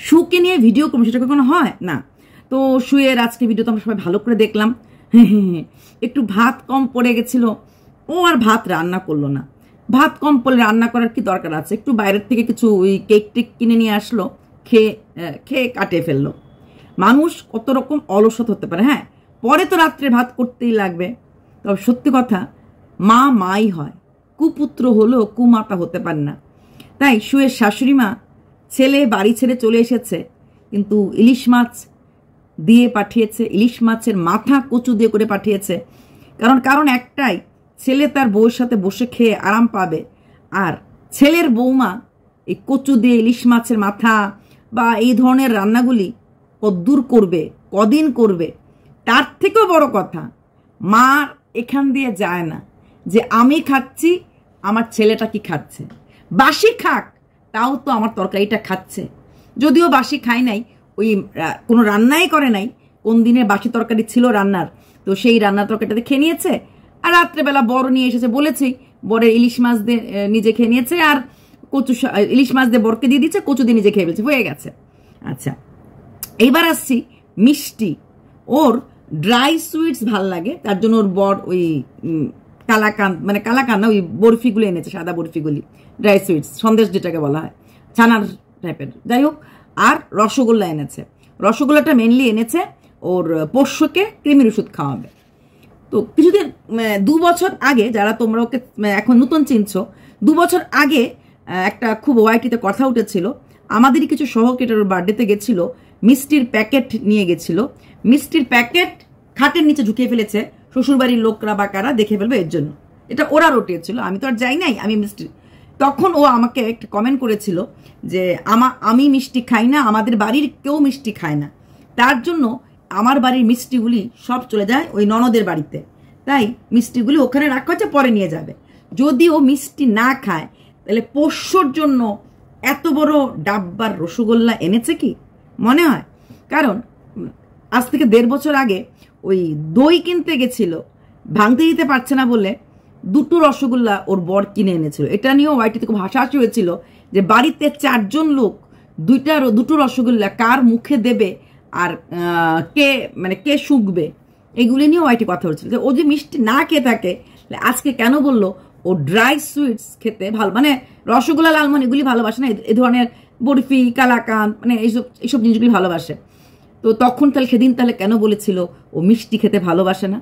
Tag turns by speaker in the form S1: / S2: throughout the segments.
S1: শুকে নিয়ে ভিডিও করবো, সেটা কখনো হয় না। তো শুয়ের আজকে ভিডিও তো আমরা সবাই ভালো করে দেখলাম। একটু ভাত কম পড়ে গেছিল, ও আর ভাত রান্না করলো না। ভাত কম পড়লে রান্না করার কি দরকার আছে? একটু বাইরের থেকে কিছু ওই কেক টেক কিনে নিয়ে আসলো, খেয়ে কাটিয়ে ফেললো। মানুষ কত রকম অলসত হতে পারে। হ্যাঁ, পরে তো রাত্রে ভাত করতেই লাগবে। তবে সত্যি কথা, মা মাই হয়, কুপুত্র হলেও কুমাতা হতে পারে না। তাই শুয়ের শাশুড়ি মা ছেলে বাড়ি ছেড়ে চলে এসেছে, কিন্তু ইলিশ মাছ দিয়ে পাঠিয়েছে, ইলিশ মাছের মাথা কচু দিয়ে করে পাঠিয়েছে। কারণ একটাই, ছেলে তার বউয়ের সাথে বসে খেয়ে আরাম পাবে, আর ছেলের বৌমা এই কচু দিয়ে ইলিশ মাছের মাথা বা এই ধরনের রান্নাগুলি কদ্দূর করবে, কদিন করবে। তার থেকেও বড় কথা, মা এখান দিয়ে যায় না যে আমি খাচ্ছি, আমার ছেলেটা কি খাচ্ছে। বাসি খাক, তাও তো আমার তরকারিটা খাচ্ছে। যদিও বাসি খাই নাই, ওই কোনো রান্নাই করে নাই, কোন দিনে বাসি তরকারি ছিল রান্নার, তো সেই রান্নার তরকারিটাতে খেয়ে নিয়েছে। আর রাত্রেবেলা বড় নিয়ে এসেছে, বলেছি বরের ইলিশ মাছ দিয়ে নিজে খেয়ে নিয়েছে, আর কচু ইলিশ মাছ দিয়ে বরকে দিয়ে দিচ্ছে, কচু দিয়ে নিজে খেয়ে ফেলছে, হয়ে গেছে। আচ্ছা, এইবার আসছি মিষ্টি। ওর ড্রাই সুইটস ভাল লাগে, তার জন্য ওর বর ওই কালাকান না, ওই বরফিগুলো এনেছে, সাদা বরফিগুলি, ড্রাই সুইটস, সন্দেশ যেটাকে বলা হয়, ছানার টাইপের, যাই হোক। আর রসগোল্লা এনেছে। রসগোল্লাটা মেনলি এনেছে ওর পোষ্যকে কৃমির ওষুধ খাওয়াবে। তো কিছুদিন 2 বছর আগে, যারা তোমরা ওকে এখন নতুন চিনছো, 2 বছর আগে একটা খুব ওয়াইটিতে কথা উঠেছিল, আমাদেরই কিছু সহকেটার বার্থডেতে গেছিল, মিষ্টির প্যাকেট নিয়ে গেছিল, মিষ্টির প্যাকেট খাটের নিচে ঢুকিয়ে ফেলেছে, শ্বশুরবাড়ির লোকরা বা কারা দেখে ফেলবে এর জন্য। এটা ওরা রটিয়েছিল, আমি তো আর যাই নাই, আমি মিষ্টি। তখন ও আমাকে একটা কমেন্ট করেছিল যে আমি মিষ্টি খাই না, আমাদের বাড়ির কেউ মিষ্টি খায় না, তার জন্য আমার বাড়ির মিষ্টিগুলি সব চলে যায় ওই ননদের বাড়িতে, তাই মিষ্টিগুলি ওখানে রাখা হচ্ছে, পরে নিয়ে যাবে। যদি ও মিষ্টি না খায়, তাহলে পোষ্যর জন্য এত বড় ডাব্বার রসগোল্লা এনেছে কি মনে হয়? কারণ আজ থেকে 1.5 বছর আগে ওই দই কিনতে গেছিল, ভাঙতে দিতে পারছে না বলে 2টো রসগোল্লা ওর বর কিনে এনেছিল। এটা নিয়েও ওয়াইটিতে খুব হাসাহাসি হয়েছিল যে বাড়িতে 4 জন লোক 2টো রসগোল্লা কার মুখে দেবে, আর কে শুকবে, এগুলি নিয়ে ওয়াইটি কথা হচ্ছিল। যে ও যে মিষ্টি না খেয়ে থাকে, আজকে কেন বললো ও ড্রাই সুইটস খেতে ভালো, রসগোল্লা, লালমোহন এগুলি ভালোবাসে না, এ ধরনের বরফি, কালাকাঁদ, এইসব জিনিসগুলি ভালোবাসে। তো তখন সেদিন কেন বলেছিল ও মিষ্টি খেতে ভালোবাসে না?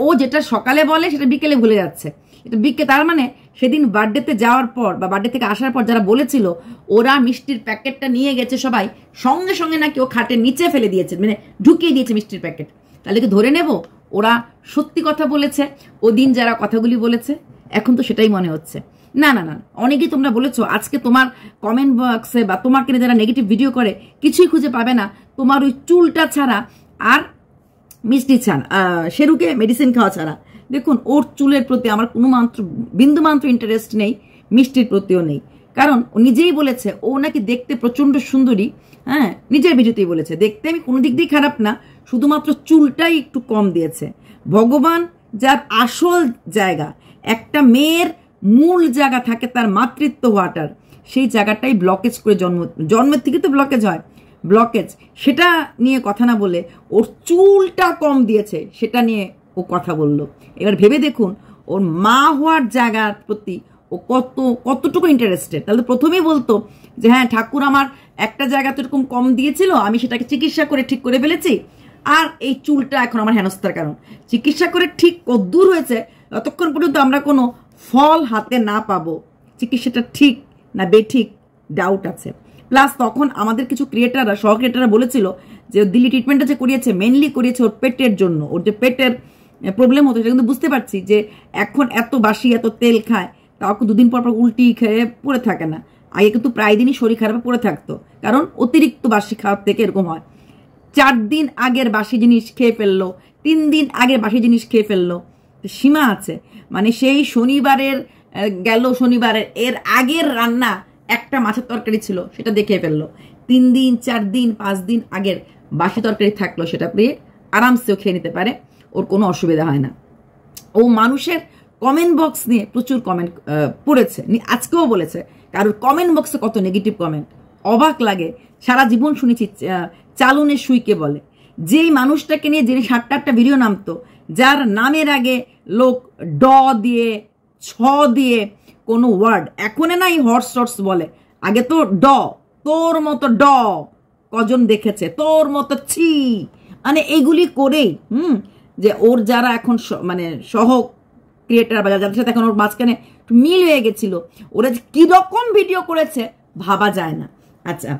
S1: ও যেটা সকালে বলে সেটা বিকেলে ভুলে যাচ্ছে। এটা তার সেদিন বার্থডেতে যাওয়ার পর বা বার্থডে থেকে আসার পর যারা বলেছিল ওরা মিষ্টির প্যাকেটটা নিয়ে গেছে সবাই, সঙ্গে সঙ্গে নাকি ও খাটের নিচে ফেলে দিয়েছে, ঢুকিয়ে দিয়েছে মিষ্টির প্যাকেট। তাহলে কি ধরে নেব ওরা সত্যি কথা বলেছে ওদিন যারা কথাগুলি বলেছে? এখন তো সেটাই মনে হচ্ছে। না না না, অনেকেই তোমরা বলেছো আজকে তোমার কমেন্ট বক্সে বা তোমাকে নিয়ে যারা নেগেটিভ ভিডিও করে কিছুই খুঁজে পাবে না তোমার ওই চুলটা ছাড়া আর মিষ্টি ছাড়া, শেরুকে মেডিসিন খাওয়া ছাড়া। দেখুন, ওর চুলের প্রতি আমার কোনো বিন্দুমাত্র ইন্টারেস্ট নেই, মিষ্টির প্রতিও নেই। কারণ ও নিজেই বলেছে ও নাকি দেখতে প্রচন্ড সুন্দরী। হ্যাঁ, নিজের ভিডিওতেই বলেছে দেখতে আমি কোনো দিক দিয়ে খারাপ না, শুধুমাত্র চুলটাই একটু কম দিয়েছে। ভগবান যার আসল জায়গা, একটা মেয়ের মূল জায়গা থাকে তার মাতৃত্ব হওয়াটার, সেই জায়গাটাই ব্লকেজ করে জন্মের থেকে তো ব্লকেজ হয়, ব্লকেজ সেটা নিয়ে কথা না বলে ওর চুলটা কম দিয়েছে সেটা নিয়ে ও কথা বলল। এবার ভেবে দেখুন ওর মা হওয়ার জায়গার প্রতি ও কতটুকু ইন্টারেস্টেড। তাহলে প্রথমেই বলতো যে হ্যাঁ ঠাকুর আমার একটা জায়গা তো এরকম কম দিয়েছিল, আমি সেটাকে চিকিৎসা করে ঠিক করে ফেলেছি, আর এই চুলটা এখন আমার হেনস্থার কারণ। চিকিৎসা করে ঠিক কদ্দূর হয়েছে ততক্ষণ পর্যন্ত আমরা কোনো ফল হাতে না পাবো চিকিৎসাটা ঠিক না বেঠিক ডাউট আছে। প্লাস তখন আমাদের কিছু ক্রিয়েটাররা, সহ ক্রিয়েটাররা বলেছিল যে দিল্লি ট্রিটমেন্টটা যে করিয়েছে মেনলি করিয়েছে ওর পেটের জন্য, ওর যে পেটের প্রবলেম হতো সেটা কিন্তু বুঝতে পারছি যে এখন এত বাসি এত তেল খায়, তাও 2 দিন পর উল্টি খেয়ে পড়ে থাকে না। আগে কিন্তু প্রায় দিনই শরীর খারাপে পড়ে থাকতো, কারণ অতিরিক্ত বাসি খাওয়ার থেকে এরকম হয়। 4 দিন আগের বাসি জিনিস খেয়ে ফেললো, 3 দিন আগের বাসি জিনিস খেয়ে ফেললো, সীমা আছে। সেই শনিবারের শনিবারের এর আগের রান্না একটা মাছের তরকারি ছিল সেটা দেখে ফেললো, 3 দিন 4 দিন 5 দিন আগের বাসি তরকারি থাকলো সেটা পেয়ে আরামসেও খেয়ে নিতে পারে, ওর কোনো অসুবিধা হয় না। ও মানুষের কমেন্ট বক্স নিয়ে প্রচুর কমেন্ট পড়েছে, আজকেও বলেছে কারোর কমেন্ট বক্সে কত নেগেটিভ কমেন্ট, অবাক লাগে। সারা জীবন শুনেছি চালনের সুইকে বলে, যেই মানুষটাকে নিয়ে যিনি 7-8টা ভিডিও নামতো, যার নামের আগে লোক ড দিয়ে ছ দিয়ে কোনো ওয়ার্ড, এখন নাই হর্স বলে, আগে তো ড, তোর মতো ড কজন দেখেছে, তোর মতো ছি, মানে এইগুলি করেই যে ওর যারা এখন মানে সহ ক্রিয়েটার বা যাদের সাথে এখন ওর মাঝখানে মিল হয়ে গেছিল, ওরা যে কিরকম ভিডিও করেছে ভাবা যায় না। আচ্ছা,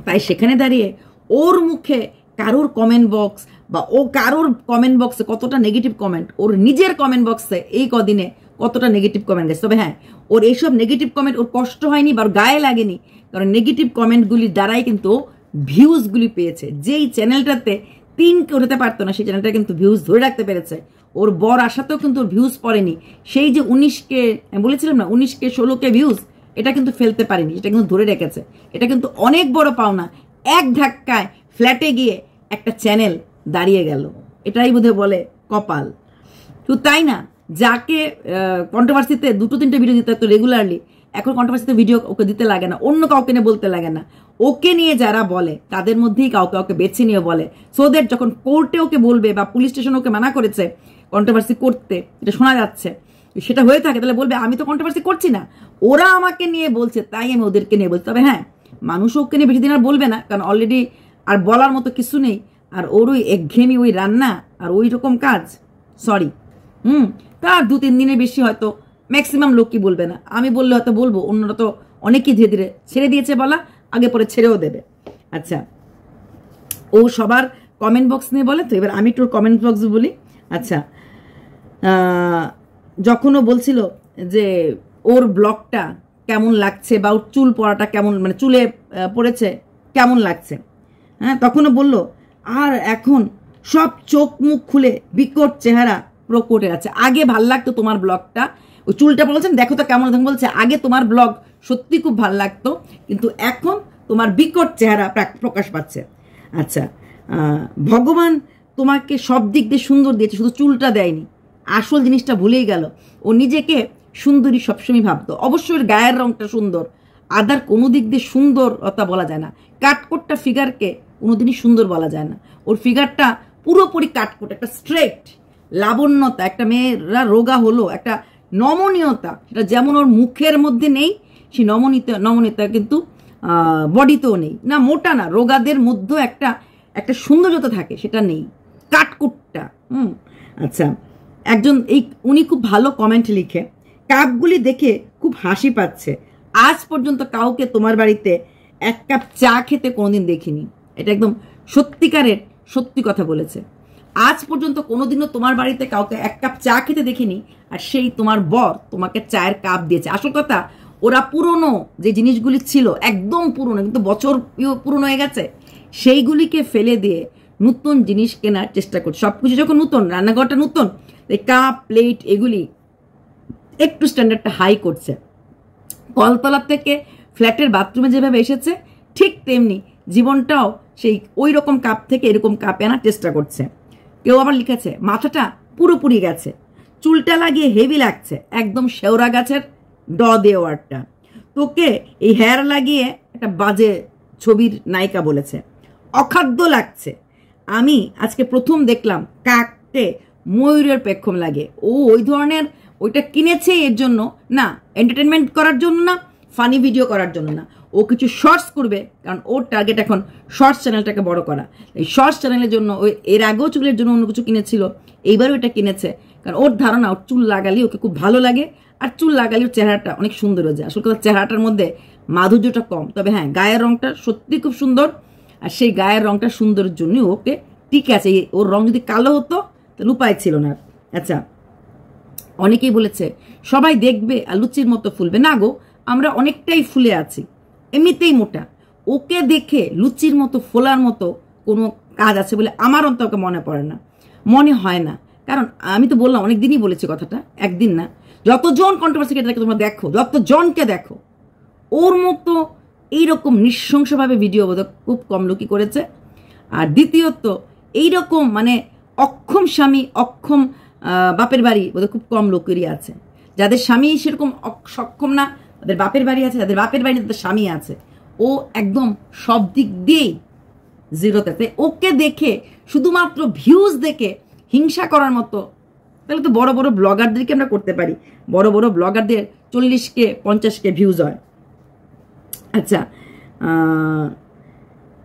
S1: তাই সেখানে দাঁড়িয়ে ওর মুখে কারোর কমেন্ট বক্স বা ও কারোর কমেন্ট বক্সে কতটা নেগেটিভ কমেন্ট, ওর নিজের কমেন্ট বক্সে এই কদিনে কতটা নেগেটিভ কমেন্ট গেছে। তবে হ্যাঁ, ওর এইসব নেগেটিভ কমেন্ট ওর কষ্ট হয়নি বা ওর গায়ে লাগেনি, কারণ নেগেটিভ কমেন্টগুলির দ্বারাই কিন্তু ভিউজগুলি পেয়েছে। যেই চ্যানেলটাতে 3 উঠাতে পারতো না, সেই চ্যানেলটা কিন্তু ভিউজ ধরে রাখতে পেরেছে। ওর বর আসাতেও কিন্তু ওর ভিউজ পড়েনি। সেই যে 19K বলেছিলাম না, 19K 16K ভিউজ, এটা কিন্তু ফেলতে পারেনি, এটা কিন্তু ধরে রেখেছে। এটা কিন্তু অনেক বড় পাওনা। এক ধাক্কায় ফ্ল্যাটে গিয়ে একটা চ্যানেল দাঁড়িয়ে গেল, এটাই বোধহয় বলে কপাল। তো তাই না, যাকে কন্ট্রোভার্সিতে 2-3টে ভিডিও দিতে হতো রেগুলারলি, এখন কন্ট্রোভার্সিতে ভিডিও ওকে দিতে লাগে না, অন্য কাউকে নিয়ে বলতে লাগে না। ওকে নিয়ে যারা বলে তাদের মধ্যেই কাউকে বেছে নিয়ে বলে, সো দ্যাট যখন কোর্টে ওকে বলবে বা পুলিশ স্টেশন ওকে মানা করেছে কন্ট্রোভার্সি করতে, এটা শোনা যাচ্ছে, সেটা হয়ে থাকে, তাহলে বলবে আমি তো কন্ট্রোভার্সি করছি না, ওরা আমাকে নিয়ে বলছে তাই আমি ওদেরকে নিয়ে বলছি। তবে হ্যাঁ, মানুষ ওকে নিয়ে বেশি দিন আর বলবে না, কারণ অলরেডি আর বলার মতো কিছু নেই। আর ওর ওই একঘেয়েমি ওই রান্না আর ওই রকম কাজ, সরি, তার 2-3 দিনের বেশি হয়তো ম্যাক্সিমাম লোক কি বলবে না। আমি বললে হয়তো বলবো, অন্যরা তো অনেকেই ধীরে ধীরে ছেড়ে দিয়েছে বলা, আগে পরে ছেড়েও দেবে। আচ্ছা, ও সবার কমেন্ট বক্স নিয়ে বলে, তো এবার আমি একটু কমেন্ট বক্স বলি। আচ্ছা, যখন ও বলছিল যে ওর ব্লগটা কেমন লাগছে বা ওর চুল পড়াটা কেমন, মানে চুলে পড়েছে কেমন লাগছে, হ্যাঁ, তখনও বলল আর এখন সব চোখ মুখ খুলে বিকট চেহারা প্রকটে আছে। আগে ভাল লাগতো তোমার ব্লগটা, ওই চুলটা বলছেন দেখো তো কেমন, বলছে আগে তোমার ব্লগ সত্যি খুব ভাল লাগতো, কিন্তু এখন তোমার বিকট চেহারা প্রকাশ পাচ্ছে। আচ্ছা, ভগবান তোমাকে সব দিক দিয়ে সুন্দর দিয়েছে, শুধু চুলটা দেয়নি, আসল জিনিসটা ভুলেই গেল। ও নিজেকে সুন্দরী সবসময় ভাবতো। অবশ্যই গায়ের রংটা সুন্দর, আদার কোনো দিক দিয়ে সুন্দরতা বলা যায় না। কাটকোটটা ফিগারকে কোনোদিনই সুন্দর বলা যায় না। ওর ফিগারটা পুরোপুরি কাটকোট, একটা স্ট্রেট লাবণ্যতা, একটা মেয়েরা রোগা হলো একটা নমনীয়তা, সেটা যেমন ওর মুখের মধ্যে নেই, সেই নমনীয়তা কিন্তু বডিতেও নেই, না মোটা না, রোগাদের মধ্যেও একটা সৌন্দর্যতা থাকে, সেটা নেই, কাটকুটটা। আচ্ছা, উনি খুব ভালো কমেন্ট লিখে, কাপগুলি দেখে খুব হাসি পাচ্ছে, আজ পর্যন্ত কাউকে তোমার বাড়িতে 1 কাপ চা খেতে কোনোদিন দেখিনি। এটা একদম সত্যিকারের সত্যি কথা বলেছে। আজ পর্যন্ত কোনোদিনও তোমার বাড়িতে কাউকে 1 কাপ চা খেতে দেখিনি, আর সেই তোমার বর তোমাকে চায়ের কাপ দিয়েছে। আসল কথা, ওরা পুরনো যে জিনিসগুলি ছিল, একদম পুরনো, কিন্তু বছর পুরনো হয়ে গেছে, সেইগুলিকে ফেলে দিয়ে নতুন জিনিস কেনার চেষ্টা করছে। সবকিছু যখন নতুন, রান্নাঘরটা নতুন, এই কাপ প্লেট এগুলি একটু স্ট্যান্ডার্ডটা হাই করছে। কলতলা থেকে ফ্ল্যাটের বাথরুমে যেভাবে এসেছে, ঠিক তেমনি জীবনটাও সেই ওই রকম কাপ থেকে এরকম কাপে আনার চেষ্টা করছে। কেউ আবার লিখেছে মাথাটা পুরোপুরি গেছে, চুলটা লাগিয়ে হেভি লাগছে, একদম শেওড়া গাছের দেওয়ারটা, তোকে এই হেয়ার লাগিয়ে একটা বাজে ছবির নায়িকা বলেছে, অখাদ্য লাগছে। আমি আজকে প্রথম দেখলাম কাককে ময়ূরের পেখম লাগে। ও ওই ধরনের, ওইটা কিনেছে এর জন্য না, এন্টারটেনমেন্ট করার জন্য না, ফানি ভিডিও করার জন্য না, ও কিছু শর্টস করবে, কারণ ওর টার্গেট এখন শর্টস চ্যানেলটাকে বড় করা। এই শর্টস চ্যানেলের জন্য ওই এর আগেও চুলের জন্য অন্য কিছু কিনেছিল, এইবারও এটা কিনেছে, কারণ ওর ধারণা ওর চুল লাগালে ওকে খুব ভালো লাগে, আর চুল লাগালে ওর চেহারাটা অনেক সুন্দর হয়ে যায়। আসলে কথা, চেহারাটার মধ্যে মাধুর্যটা কম, তবে হ্যাঁ গায়ের রংটা সত্যি খুব সুন্দর, আর সেই গায়ের রংটা সুন্দরের জন্যই ওকে ঠিক আছে। ওর রং যদি কালো হতো তাহলে উপায় ছিল না। আচ্ছা, অনেকেই বলেছে সবাই দেখবে আর লুচির মতো ফুলবে, না গো, আমরা অনেকটাই ফুলে আছি, এমনিতেই মোটা, ওকে দেখে লুচির মতো ফোলার মতো কোনো কাজ আছে বলে আমার অন্তত মনে পড়ে না, মনে হয় না। কারণ আমি তো বললাম, অনেকদিনই বলেছি কথাটা, একদিন না, যতজন কন্ট্রোভার্সি ক্রিয়েটরকে তোমরা দেখো, যতজনকে দেখো, ওর মতো এইরকম নৃশংসভাবে ভিডিও বোধ খুব কম লোকই করেছে। আর দ্বিতীয়ত এইরকম মানে অক্ষম স্বামী, অক্ষম বাপের বাড়ি বোধ খুব কম লোকেরই আছে, যাদের স্বামী সেরকম সক্ষম না, তাদের বাপের বাড়ি আছে, যাদের বাপের বাড়ি তাদের স্বামী আছে। ও ও একদম সব দিক দিয়েই জিরোতে। ওকে দেখে শুধুমাত্র ভিউজ দেখে হিংসা করার মতো, তাহলে তো বড় বড় ব্লগারদেরকে আমরা করতে পারি। বড় বড় ব্লগারদের 40K 50K ভিউজ হয়। আচ্ছা,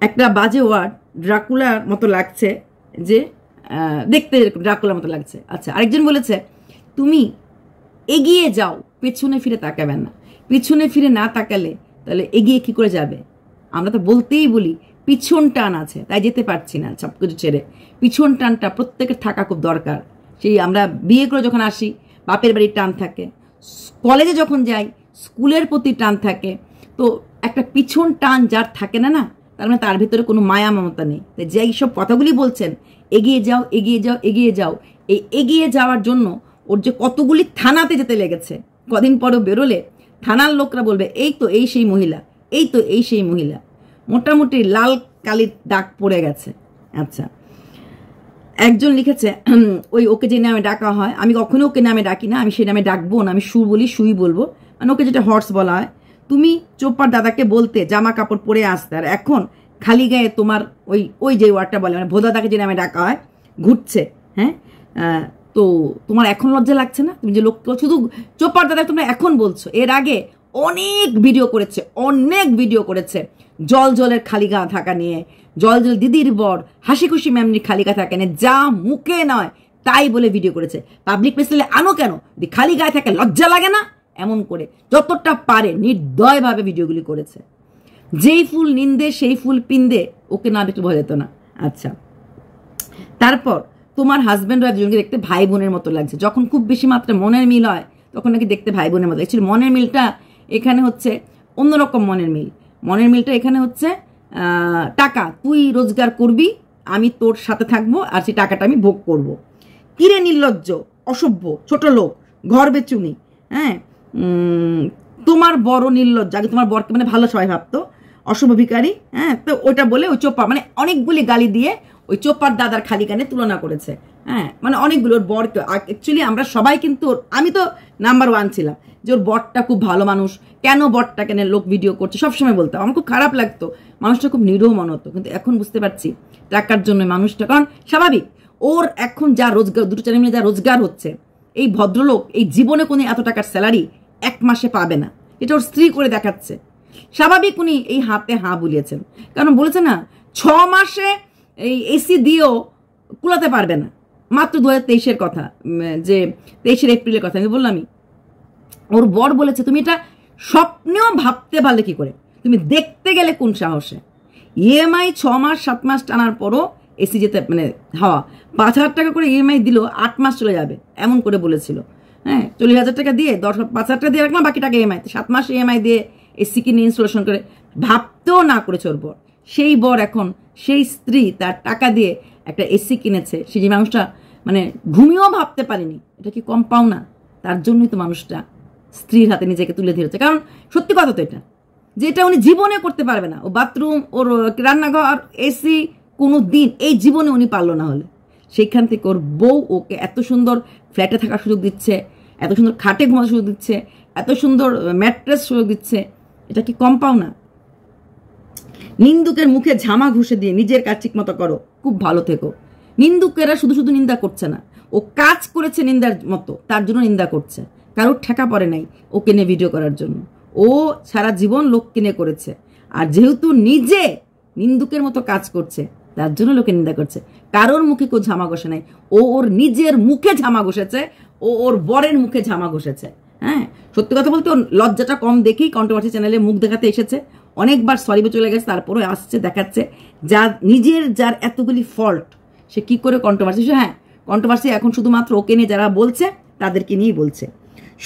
S1: একটা বাজে ওয়ার্ড ড্রাকুলার মতো লাগছে, যে দেখতে এরকম ড্রাকুলার মতো লাগছে। আচ্ছা, আরেকজন বলেছে তুমি এগিয়ে যাও, পেছনে ফিরে তাকাবেন না। পিছনে ফিরে না তাকালে তাহলে এগিয়ে কি করে যাবে? আমরা তো বলতেই বলি পিছন টান আছে, তাই যেতে পারছি না সব কিছু ছেড়ে। পিছন টানটা প্রত্যেকের থাকা খুব দরকার। সেই আমরা বিয়ে করে যখন আসি বাপের বাড়ির টান থাকে, কলেজে যখন যাই স্কুলের প্রতি টান থাকে। তো একটা পিছন টান যার থাকে না, তার মানে তার ভিতরে কোনো মায়া মমতা নেই। তাই যে এইসব কথাগুলি বলছেন এগিয়ে যাও এগিয়ে যাও এগিয়ে যাও, এই এগিয়ে যাওয়ার জন্য ওর যে কতগুলি থানাতে যেতে লেগেছে, কদিন পরেও বেরোলে থানার লোকরা বলবে এই তো এই সেই মহিলা, এই তো এই সেই মহিলা। মোটামুটি লাল কালির দাগ পড়ে গেছে। আচ্ছা, একজন লিখেছে ওকে যে নামে ডাকা হয়, আমি কখনো ওকে নামে ডাকি না, আমি সেই নামে ডাকবো না, আমি সু বলি সুই বলবো, মানে ওকে যেটা হর্স বলা হয়। তুমি চোপার দাদাকে বলতে জামা কাপড় পরে আসতে, আর এখন খালি গায়ে তোমার ওই যে ওয়ার্ডটা বলে, মানে ভোদাদাকে যে নামে ডাকা হয় ঘুরছে। হ্যাঁ, তো তোমার এখন লজ্জা লাগছে না? তুমি যে লোক শুধু চোপার দাদা তোমরা এখন বলছো, এর আগে অনেক ভিডিও করেছে জলের খালি গা থাকা নিয়ে, জল দিদির বর হাসি খুশি ম্যামনি খালি গা থাকা নিয়ে, যা মুখে নয় তাই বলে ভিডিও করেছে। পাবলিক প্লেসে আনো কেন, যদি খালি গায়ে থাকে লজ্জা লাগে না? এমন করে যতটা পারে নির্দয়ভাবে ভিডিওগুলি করেছে। যেই ফুল নিন্দে সেই ফুল পিন্দে, ওকে না দেখলে ভয় যেত না। আচ্ছা, তারপর তোমার হাজব্যান্ড ওয়াইফ দুজনকে দেখতে ভাই বোনের মতো লাগছে। যখন খুব বেশি মাত্রায় মনের মিল হয় তখন নাকি দেখতে ভাই বোনের মতো। অ্যাকচুয়ালি মনের মিলটা এখানে হচ্ছে অন্যরকম মনের মিল। মনের মিলটা এখানে হচ্ছে টাকা, তুই রোজগার করবি, আমি তোর সাথে থাকবো, আর সেই টাকাটা আমি ভোগ করবো। কিরে নির্লজ্জ, অসভ্য, ছোট লোক, ঘর বেচুনি। হ্যাঁ, তোমার বড় নির্লজ্জ, আগে তোমার বরকে মানে ভালো সবাই ভাবতো, অশুভ ভিখারি। হ্যাঁ, তো ওটা বলে ওই চোপা মানে অনেকগুলি গালি দিয়ে ওই চোপার দাদার খালি গানে তুলনা করেছে। হ্যাঁ, মানে অনেকগুলো ওর বরকে। অ্যাকচুয়ালি আমরা সবাই কিন্তু, আমি তো নাম্বার 1 ছিলাম যে ওর বরটা খুব ভালো মানুষ, কেন বরটা কেন লোক ভিডিও করছে সবসময় বলতাম। আমার খুব খারাপ লাগতো, মানুষটা খুব নিরীহ মনে হতো। কিন্তু এখন বুঝতে পারছি টাকার জন্য মানুষটা, কারণ স্বাভাবিক ওর এখন যা রোজগার, দুটো চ্যানেল মিলে যা রোজগার হচ্ছে, এই ভদ্রলোক এই জীবনে কোনো এত টাকার স্যালারি 1 মাসে পাবে না। এটা ওর স্ত্রী করে দেখাচ্ছে। স্বাভাবিক উনি এই হাতে হাঁ বুলিয়েছেন, কারণ বলেছে না 6 মাসে এই এসি দিয়েও কুলাতে পারবে না। মাত্র 2023-এর কথা, যে 23 এপ্রিলের কথা আমি বললামই। ওর বর বলেছে তুমি এটা স্বপ্নেও ভাবতে পারলে কি করে, তুমি দেখতে গেলে কোন সাহসে? ইএমআই 6 মাস 7 মাস টানার পরও এসি যেতে মানে হাওয়া 5,000 টাকা করে ইএমআই দিল, 8 মাস চলে যাবে এমন করে বলেছিল। হ্যাঁ, 40,000 টাকা দিয়ে 5,000 টাকা দিয়ে রাখলাম, বাকি টাকা ইএমআই, 7 মাস ইএমআই দিয়ে এসি কিনে ইনস্টলেশন করে, ভাবতেও না করেছে ওর বর। সেই বর এখন সেই স্ত্রী তার টাকা দিয়ে একটা এসি কিনেছে, সেই যে মানুষটা মানে ঘুমিয়েও ভাবতে পারেনি। এটা কি কম পাও না? তার জন্যই তো মানুষটা স্ত্রীর হাতে নিজেকে তুলে ধরেছে। কারণ সত্যি কথা তো এটা, যে এটা উনি জীবনে করতে পারবে না। ও বাথরুম, ওর রান্নাঘর, এসি কোনো দিন এই জীবনে উনি পারলো না। হলে সেইখান থেকে ওর বউ ওকে এত সুন্দর ফ্ল্যাটে থাকার সুযোগ দিচ্ছে, এত সুন্দর খাটে ঘুমানোর সুযোগ দিচ্ছে, এত সুন্দর ম্যাট্রেস সুযোগ দিচ্ছে। এটা কি কম পাও না? নিন্দুকের মুখে ঝামা ঘুষে দিয়ে নিজের কাজ ঠিক মতো করো, খুব ভালো থেকো। নিন্দুকেরা শুধু শুধু নিন্দা করছে না, ও কাজ করেছে নিন্দার মতো, তার জন্য নিন্দা করছে। কারোর ঠেকা পড়ে নাই ওকে নিয়ে ভিডিও করার জন্য। ও সারা জীবন লোক কিনে করেছে, আর যেহেতু নিজে নিন্দুকের মতো কাজ করছে তার জন্য লোকে নিন্দা করছে। কারোর মুখে কেউ ঝামা ঘষে নাই, ও ওর নিজের মুখে ঝামা ঘষেছে, ও ওর বরের মুখে ঝামা ঘষেছে। হ্যাঁ, সত্যি কথা বলতে ওর লজ্জাটা কম দেখেই কন্ট্রোভার্সি চ্যানেলে মুখ দেখাতে এসেছে। অনেকবার সরি চলে গেছে, তারপরে আসছে দেখাচ্ছে যার এতগুলি ফল্ট, সে কি করে কন্ট্রোভার্সি। হ্যাঁ, কন্ট্রোভার্সি এখন শুধুমাত্র ওকে নিয়ে যারা বলছে তাদেরকে নিয়েই বলছে।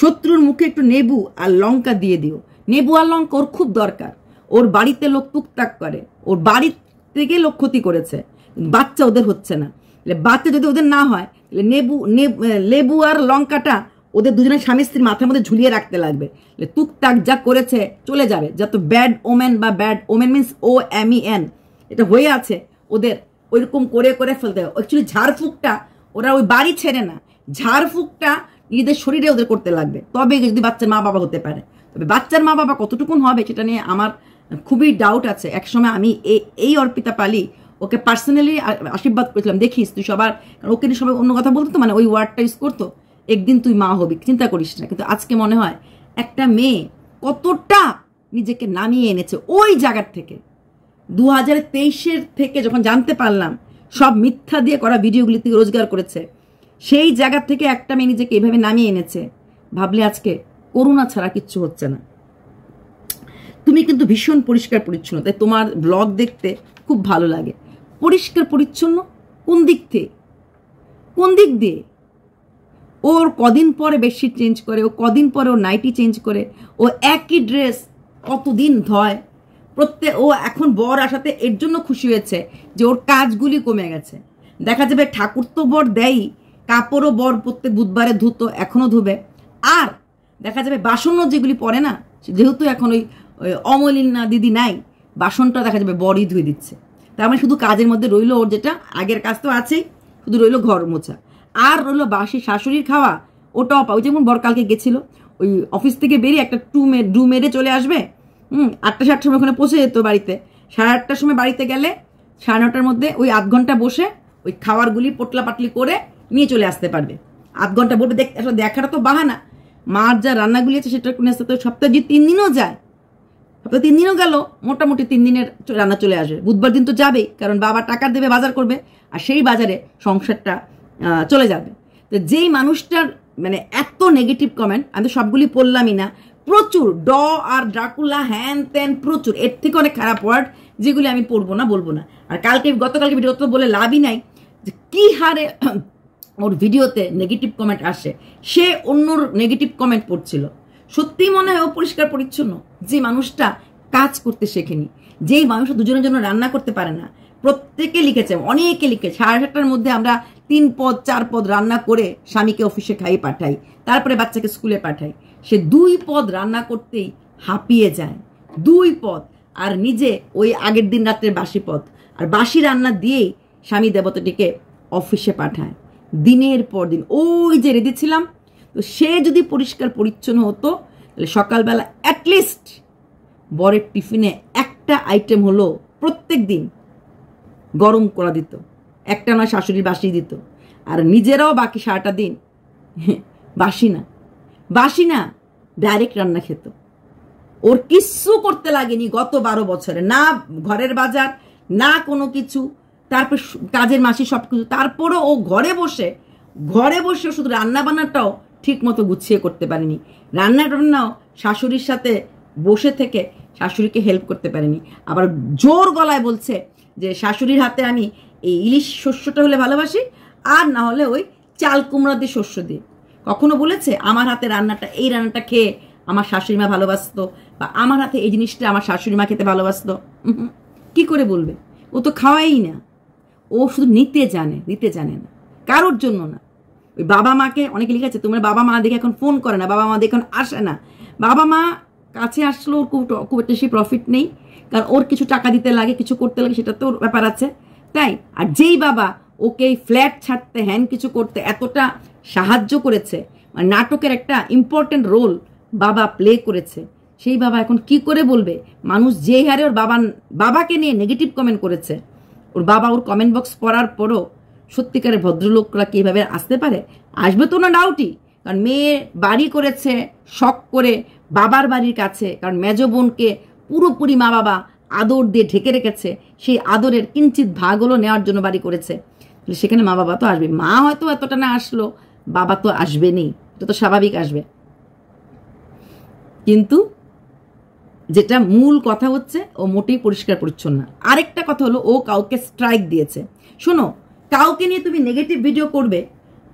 S1: শত্রুর মুখে একটু নেবু আর লঙ্কা দিয়ে দিও। নেবু আর লঙ্কা ওর খুব দরকার। ওর বাড়িতে লোক টুকটাক করে, ওর বাড়ি থেকে লোক ক্ষতি করেছে, বাচ্চা ওদের হচ্ছে না। বাচ্চা যদি ওদের না হয় তাহলে লেবু আর লঙ্কাটা ওদের দুজনের স্বামী স্ত্রীর মাথার মধ্যে ঝুলিয়ে রাখতে লাগবে। টুকটাক যা করেছে চলে যাবে। যত ব্যাড ওমেন বা ব্যাড ওমেন মিনস OMEN, এটা হয়ে আছে ওদের, ওইরকম করে করে ফেলতে হবে। অ্যাকচুয়ালি ঝাড়ফুঁকটা ওরা ওই বাড়ি ছেড়ে না, ঝাড়ফুঁকটা নিজেদের শরীরে ওদের করতে লাগবে, তবে যদি বাচ্চার মা বাবা হতে পারে। তবে বাচ্চার মা বাবা কতটুকুন হবে সেটা নিয়ে আমার খুবই ডাউট আছে। একসময় আমি এই অর্পিতা পালি ওকে পার্সোনালি আশীর্বাদ করেছিলাম, দেখিস তুই সবার, ওকে নিয়ে সবাই অন্য কথা বলতো তো, মানে ওই ওয়ার্ডটা ইউজ করতো, একদিন তুই মা হবি, চিন্তা করিস না। কিন্তু আজকে মনে হয় একটা মেয়ে কতটা নিজেকে নামিয়ে এনেছে ওই জায়গার থেকে। 2023 থেকে যখন জানতে পারলাম সব মিথ্যা দিয়ে করা ভিডিওগুলি থেকে রোজগার করেছে, সেই জায়গা থেকে একটা মেয়ে নিজেকে এভাবে নামিয়ে এনেছে, ভাবলে আজকে করুণা ছাড়া কিচ্ছু হচ্ছে না। তুমি কিন্তু ভীষণ পরিষ্কার পরিচ্ছন্ন, তাই তোমার ব্লগ দেখতে খুব ভালো লাগে। পরিষ্কার পরিচ্ছন্ন কোন দিক থেকে, কোন দিক দিয়ে? ওর কদিন পরে বেডশিট চেঞ্জ করে, ও কদিন পরে ও নাইটি চেঞ্জ করে, ও একই ড্রেস কতদিন ধয়। ও এখন বর আসাতে এর জন্য খুশি হয়েছে যে ওর কাজগুলি কমে গেছে। দেখা যাবে ঠাকুর তো বর দেয়ই, কাপড়ও বর প্রত্যেক বুধবারে ধুতো, এখনো ধুবে। আর দেখা যাবে বাসনও যেগুলি পরে না, যেহেতু এখন ওই অমলিন না দিদি নাই, বাসনটা দেখা যাবে বরই ধুয়ে দিচ্ছে। তার মানে শুধু কাজের মধ্যে রইলো ওর, যেটা আগের কাজ তো আছেই, শুধু রইলো ঘর মোছা, আর রইলো বাসি শাশুড়ির খাওয়া, ওটাও পাও। যেমন বর কালকে গেছিল, ওই অফিস থেকে বেরিয়ে একটা ডু মেরে চলে আসবে, 8টা 7টার সময় ওখানে পৌঁছে যেত বাড়িতে, 8:30টার সময় বাড়িতে গেলে 9:30টার মধ্যে ওই আধ ঘন্টা বসে ওই খাবারগুলি পোটলা পাটলি করে নিয়ে চলে আসতে পারবে। আধ ঘন্টা বলবে দেখাটা তো বাহানা, মার যা রান্নাগুলি আছে সেটা নিয়ে আসতে। তো সপ্তাহে যদি 3 দিনও যায়, সপ্তাহে 3 দিনও গেল, মোটামুটি 3 দিনের রান্না চলে আসবে। বুধবার দিন তো যাবেই, কারণ বাবা টাকা দেবে, বাজার করবে, আর সেই বাজারে সংসারটা চলে যাবে। তো যেই মানুষটার মানে এত নেগেটিভ কমেন্ট, আমি তো সবগুলি পড়লামই না, প্রচুর আর ড্রাকুলা হ্যান ত্যান, প্রচুর, এর থেকে অনেক খারাপ ওয়ার্ড যেগুলি আমি পড়বো না, বলবো না। আর গতকালকে ভিডিও তো বলে লাভই নাই, যে কি হারে ওর ভিডিওতে নেগেটিভ কমেন্ট আসে, সে অন্যর নেগেটিভ কমেন্ট পড়ছিল। সত্যি মনে হয় ও পরিষ্কার পরিচ্ছন্ন, যে মানুষটা কাজ করতে শেখেনি, যেই মানুষটা দুজনের জন্য রান্না করতে পারে না। প্রত্যেকে লিখেছে, অনেকে লিখেছে 7:30টার মধ্যে আমরা 3 পদ 4 পদ রান্না করে স্বামীকে অফিসে খাইয়ে পাঠাই, তারপরে বাচ্চাকে স্কুলে পাঠাই। সে 2 পদ রান্না করতেই হাঁপিয়ে যায়, 2 পদ, আর নিজে ওই আগের দিন রাত্রে বাসি পদ আর বাসি রান্না দিয়েই স্বামী দেবতাটিকে অফিসে পাঠায় দিনের পর দিন। ওই যে রেডি ছিলাম, তো সে যদি পরিষ্কার পরিচ্ছন্ন হতো তাহলে সকালবেলা অ্যাটলিস্ট বরের টিফিনে একটা আইটেম হলো প্রত্যেক দিন গরম করা দিত, একটা নয় শাশুড়ি বাসি দিত, আর নিজেরাও বাকি সারাটা দিন বাসি না ডাইরেক্ট রান্না খেত। ওর কিচ্ছু করতে লাগেনি গত 12 বছরে, না ঘরের বাজার, না কোনো কিছু, তারপর কাজের মাসি সব কিছু। তারপরও ও ঘরে বসে শুধু রান্না বান্নাটাও ঠিক মতো গুছিয়ে করতে পারেনি, রান্নাও শাশুড়ির সাথে বসে থেকে শাশুড়িকে হেল্প করতে পারেনি। আবার জোর গলায় বলছে যে শাশুড়ির হাতে আমি এই ইলিশ শস্যটা হলে ভালোবাসি, আর না হলে ওই চাল কুমড়া দিয়ে শস্য দিয়ে। কখনো বলেছে আমার হাতে এই রান্নাটা খেয়ে আমার শাশুড়ি মা ভালোবাসতো, বা আমার হাতে এই জিনিসটা আমার শাশুড়ি মা খেতে ভালোবাসতো? কি করে বলবে? ও তো খাওয়াই না, ও শুধু নিতে জানে না, কারোর জন্য না। ওই বাবা মাকে অনেকে লিখেছে, তোমার বাবা মা দেখে এখন ফোন করে না, বাবা মা দেখে এখন আসে না। বাবা মা কাছে আসলেও ওর খুব একটা বেশি প্রফিট নেই, কারণ ওর কিছু টাকা দিতে লাগে, কিছু করতে লাগে, সেটা তো ওর ব্যাপার আছে, তাই। আর যেই বাবা ওকে এই ফ্ল্যাট ছাড়তে, হ্যান কিছু করতে এতটা সাহায্য করেছে, মানে নাটকের একটা ইম্পর্টেন্ট রোল বাবা প্লে করেছে, সেই বাবা এখন কি করে বলবে? মানুষ যে হারে ওর বাবাকে নিয়ে নেগেটিভ কমেন্ট করেছে, ওর বাবা ওর কমেন্ট বক্স পড়ার পরও সত্যিকারের ভদ্রলোকরা কি এভাবে আসতে পারে? আসবে তো না ডাউটই, কারণ মেয়ে বাড়ি করেছে শখ করে বাবার বাড়ির কাছে, কারণ মেজ বোনকে পুরোপুরি মা বাবা আদর দিয়ে ঢেকে রেখেছে, সেই আদরের কিঞ্চিত ভাগগুলো নেওয়ার জন্য বাড়ি করেছে, সেখানে মা বাবা তো আসবে। মা হয়তো এতটা না আসলো, বাবা তো আসবেনি, এটা তো স্বাভাবিক আসবে। কিন্তু যেটা মূল কথা হচ্ছে, ও মোটেই পরিষ্কার পরিচ্ছন্ন না। আরেকটা কথা হলো, ও কাউকে স্ট্রাইক দিয়েছে। শোনো, কাউকে নিয়ে তুমি নেগেটিভ ভিডিও করবে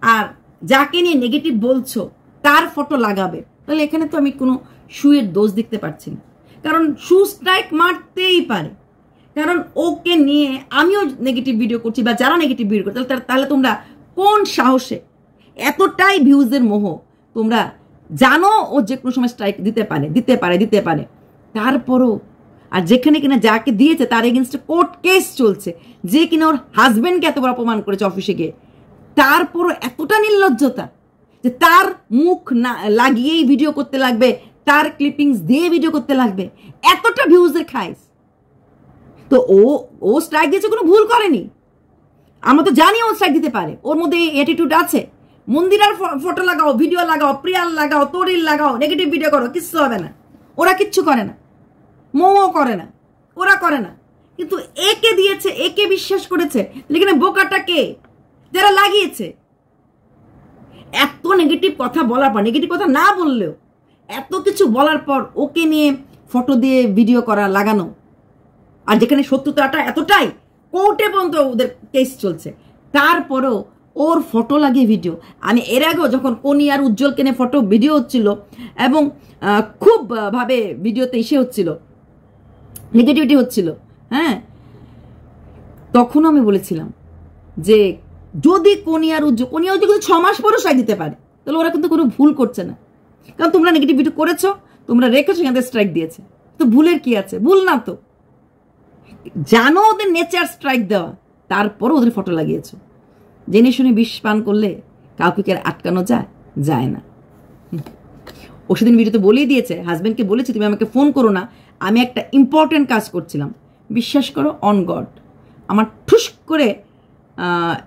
S1: আর যাকে নিয়ে নেগেটিভ বলছো তার ফটো লাগাবে, তাহলে এখানে তো আমি কোনো শুয়ের দোষ দেখতে পাচ্ছি না, কারণ শু স্ট্রাইক মারতেই পারে। কারণ ওকে নিয়ে আমিও নেগেটিভ ভিডিও করছি, বা যারা নেগেটিভ ভিডিও করছে, তাহলে তোমরা কোন সাহসে, এতটাই ভিউজের মোহ, তোমরা জানো ও যে কোনো সময় স্ট্রাইক দিতে পারে, তারপরও, আর যেখানে কিনা যাকে দিয়েছে তার এগেনস্টে কোর্ট কেস চলছে, যে কিনা ওর হাজবেন্ডকে এত বড় অপমান করেছে অফিসে গিয়ে, তারপরও এতটা নির্লজ্জতা যে তার মুখ না লাগিয়েই ভিডিও করতে লাগবে, তার ক্লিপিংস দিয়ে ভিডিও করতে লাগবে, এতটা ভিউজের খাইস। তো ও স্ট্রাইক দিয়েছে, কোনো ভুল করেনি। আমরা তো জানি ও স্ট্রাইক দিতে পারে, ওর মধ্যে অ্যাটিটিউড আছে। মন্দিরার ফটো লাগাও, ভিডিও লাগাও, প্রিয়াল লাগাও, তরিল লাগাও, নেগেটিভ ভিডিও করো, কিচ্ছু হবে না। ওরা কিচ্ছু করে না, মৌও করে না, ওরা করে না। কিন্তু একে দিয়েছে, একে বিশ্বাস করেছে। লেকিন বোকাটা কে? যারা লাগিয়েছে। এত নেগেটিভ কথা বলার পর, নেগেটিভ কথা না বললেও এত কিছু বলার পর ওকে নিয়ে ফটো দিয়ে ভিডিও করা, লাগানো, আর যেখানে সত্যতাটা এতটাই, কোর্টে পর্যন্ত ওদের কেস চলছে, তারপরেও ওর ফটো লাগিয়ে ভিডিও। আমি এর আগেও যখন কোনি আর উজ্জ্বলকে নিয়ে ফটো ভিডিও হচ্ছিল এবং খুব ভাবে ভিডিওতে এসে হচ্ছিল, নেগেটিভিটি হচ্ছিল, হ্যাঁ, তখনও আমি বলেছিলাম যে যদি কোনি আর উজ্জ্বল কিন্তু 6 মাস পরেও স্ট্রাইক দিতে পারে, তাহলে ওরা কিন্তু কোনো ভুল করছে না। কারণ তোমরা নেগেটিভ ভিডিও করেছো, তোমরা রেখেছো, এখান থেকে স্ট্রাইক দিয়েছে। তো ভুলের কি আছে? ভুল না তো, জানো ওদের নেচার স্ট্রাইক দেওয়া, তারপরও ওদের ফটো লাগিয়েছো। জেনে শুনে বিষ পান করলে কাউকে কি আর আটকানো যায় না। ও সেদিন ভিডিওতে বলেই দিয়েছে, হাজব্যান্ডকে বলেছি তুমি আমাকে ফোন করো না, আমি একটা ইম্পর্টেন্ট কাজ করছিলাম। বিশ্বাস করো, অন গড, আমার ঠুস করে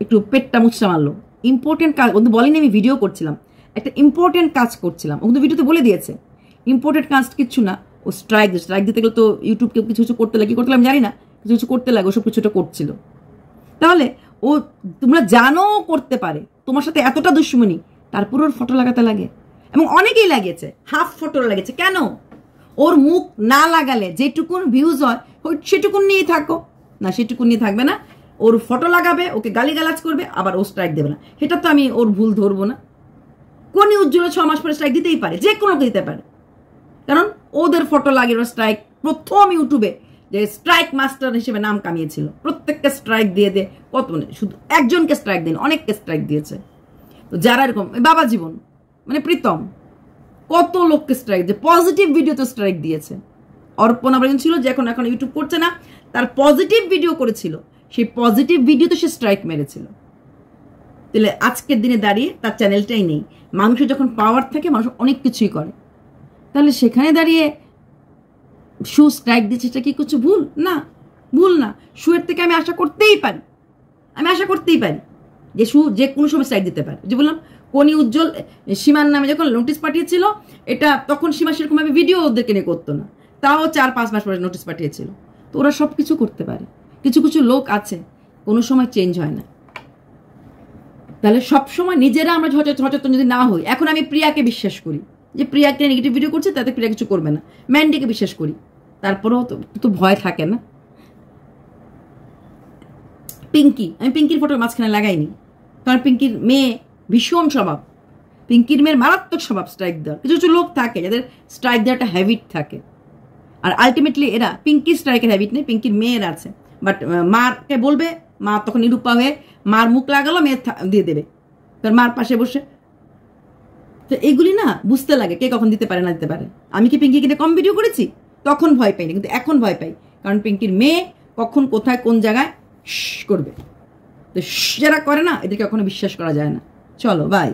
S1: একটু পেটটা মুচড়া মারলো। ইম্পর্টেন্ট কাজ, ও তো বলেনি আমি ভিডিও করছিলাম, একটা ইম্পর্টেন্ট কাজ করছিলাম। ও কিন্তু ভিডিওতে বলে দিয়েছে ইম্পর্টেন্ট কাজ কিচ্ছু না। ও স্ট্রাইক দিতে গেলে তো ইউটিউবকে কিছু কিছু করতে লাগে, কি করতে লাগে জানি না, কিছু কিছু করতে লাগে, ওসব কিছুটা করছিল। তাহলে ও, তোমরা জানো করতে পারে, তোমার সাথে এতটা দুশ্মনী, তারপর ওর ফটো লাগাতে লাগে। এবং অনেকেই লাগিয়েছে, হাফ ফটো লাগিয়েছে। কেন? ওর মুখ না লাগালে যেটুকুন ভিউজ হয় সেটুকুন নিয়েই থাকো না, সেটুকুন নিয়ে থাকবে না। ওর ফটো লাগাবে, ওকে গালিগালাজ করবে, আবার ও স্ট্রাইক দেবে না। সেটা তো আমি ওর ভুল ধরবো না। কোনি উজ্জ্বল 6 মাস পরে স্ট্রাইক দিতেই পারে, যে কোনো দিতে পারে, কারণ ওদের ফটো লাগিয়ে স্ট্রাইক প্রথম ইউটিউবে যে স্ট্রাইক মাস্টার হিসেবে নাম কামিয়েছিল। প্রত্যেককে স্ট্রাইক দিয়ে কত, শুধু একজনকে স্ট্রাইক দেন, অনেককে স্ট্রাইক দিয়েছে। তো যারা এরকম, বাবা জীবন মানে প্রীতম, কত লোককে স্ট্রাইক দিয়ে, পজিটিভ ভিডিওতে স্ট্রাইক দিয়েছে। অর্পণ আবার ছিল যে এখন ইউটিউব করছে না, তার পজিটিভ ভিডিও করেছিল, সেই পজিটিভ ভিডিওতে সে স্ট্রাইক মেরেছিল। তাহলে আজকের দিনে দাঁড়িয়ে তার চ্যানেলটাই নেই। মানুষের যখন পাওয়ার থাকে, মানুষ অনেক কিছুই করে, তাহলে সেখানে দাঁড়িয়ে শু স্ট্রাইক দিচ্ছে, সেটা কি কিছু ভুল না? ভুল না। শুয়ের থেকে আমি আশা করতেই পারি যে শু যে কোনো সময় স্ট্রাইক দিতে পারে। যে বললাম, কোনি উজ্জ্বল সীমার নামে যখন নোটিশ পাঠিয়েছিল, এটা তখন সীমা সেরকমভাবে ভিডিও ওদেরকে নিয়ে করতো না, তাও 4-5 মাস পরে নোটিশ পাঠিয়েছিল। তো ওরা সব কিছু করতে পারে। কিছু কিছু লোক আছে কোনো সময় চেঞ্জ হয় না। তাহলে সবসময় নিজেরা আমরা সচেতন যদি না হই, এখন আমি প্রিয়াকে বিশ্বাস করি যে প্রিয়াকে নেগেটিভ ভিডিও করছে, তাতে প্রিয়া কিছু করবে না। ম্যান্ডিকে বিশ্বাস করি, তারপরেও তো ভয় থাকে না। পিঙ্কি, আমি পিঙ্কির ফটোর মাঝখানে লাগাইনি, কারণ পিঙ্কির মেয়ে ভীষণ স্বভাব, পিঙ্কির মেয়ের মারাত্মক স্বভাব স্ট্রাইক দেওয়ার। কিছু কিছু লোক থাকে যাদের স্ট্রাইক দেওয়ার একটা হ্যাবিট থাকে, আর আলটিমেটলি এরা, পিঙ্কির স্ট্রাইকের হ্যাবিট নেই, পিঙ্কির মেয়ের আছে। বাট মাকে বলবে, মা তখন নিরুপা হয়ে মার মুখ লাগালো, মেয়ে দিয়ে দেবে, কারণ মার পাশে বসে। তো এইগুলি না বুঝতে লাগে কে কখন দিতে পারে না দিতে পারে। আমি কি পিঙ্কি কিনে কম ভিডিও করেছি? তখন ভয় পাইনি, কিন্তু এখন ভয় পাই, কারণ পিঙ্কির মেয়ে কখন কোথায় কোন জায়গায় করবে। তো যারা করে না, এদেরকে কখনো বিশ্বাস করা যায় না। চলো, বাই।